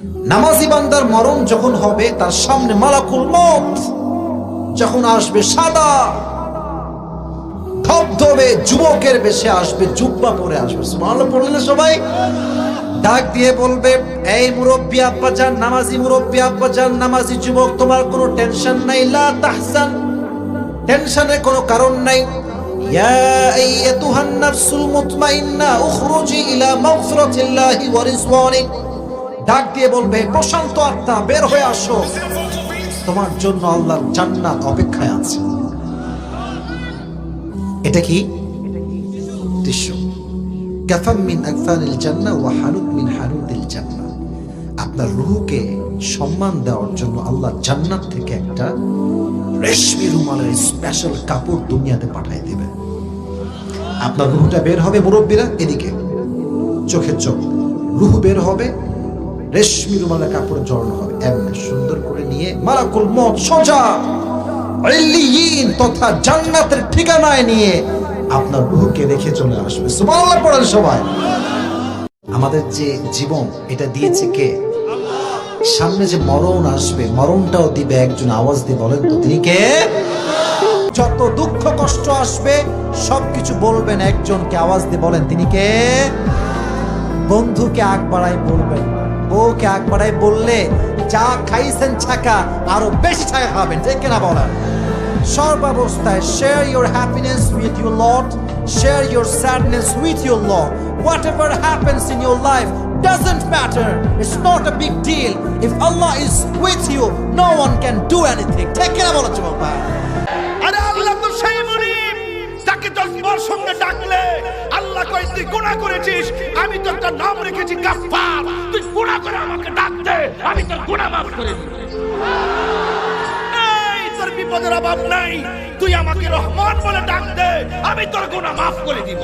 নামাজি বান্দার মরণ যখন হবে, তার সামনে মালাকুল মউত যখন আসবে, সাদা ধবধবে যুবকের বেশে আসবে, জুব্বা পরে আসবে। সুবহানাল্লাহ পড়লেন সবাই? ডাক দিয়ে বলবে, এই মুরব্বী আব্বাজান, নামাজি মুরব্বী আব্বাজান, নামাজি যুবক, তোমার কোনো টেনশন নাই, লা তাহজান, টেনশনের কোনো কারণ নাই। ইয়া আইয়াতুহান নাফসুল মুতমাইন্না উখরুজি ইলা মাগফিরাতিল্লাহি ওয়া রিজওয়ানি। ডাক দিয়ে বলবে, প্রশান্ত আত্মা, বের হয়ে আসো, তোমার জন্য আল্লাহর জান্নাত অপেক্ষায় আছে। এটা কি দৃশ্য? কাফাম মিন আকফানিল জান্নাহ ওয়া হানুত মিন হানুতিল জান্নাহ। আপনার রূহকে সম্মান দেওয়ার জন্য আল্লাহ জান্নাত থেকে একটা রেশমি রুমালের স্পেশাল কাপড় দুনিয়াতে পাঠিয়ে দেবে। আপনার রূহটা বের হবে, মুরব্বীরা এদিকে, চোখের চোখ, রূহ বের হবে, রেশমি রুমালের কাপড় জড়ানো হবে, এমন সুন্দর করে নিয়ে মালাকুল মউত সোজা ইল্লিয়িন তথা জান্নাতের ঠিকানায় নিয়ে আপনার রূহকে রেখে চলে আসবে। সুবহানাল্লাহ পড়েন সবাই। আমাদের যে জীবন, এটা দিয়েছে কে? সামনে যে মরণ আসবে, মরণটাও দিবে একজন। আওয়াজ দিয়ে বলেন তো, তিনি কে? যত দুঃখ কষ্ট আসবে সবকিছু বলবেন একজনকে। আওয়াজ দিয়ে বলেন, তিনি কে? বন্ধুকে আগ বাড়াই বলবেন, বউকে আগ বাড়াই বললে যা খাইছেন ছাকা, আরো বেশি ছাকা খাবেন, ঠিক কিনা বলেন? সর্বাবস্থায় share your happiness with your Lord, share your sadness with your Lord. Whatever happens in your life doesn't matter. It's not a big deal. If Allah is with you, no one can do anything. ঠিক কিনা বলেন যুবক? আরে আল্লাহ তো সেই মুনিব, তাকে 10 বার সঙ্গে ডাকলে আল্লাহ কয়, তুই গুনাহ করেছিস, আমি তোর একটা নাম রেখেছি গাফফার, তুই গুনাহ করে আমাকে ডাক দে, আমি তোর গুনাহ মাফ করে দিব। এই তোর বিপদের অভাব নাই, তুই আমাকে রহমান বলে ডাক দে, আমি তোর গুনাহ মাফ করে দিব।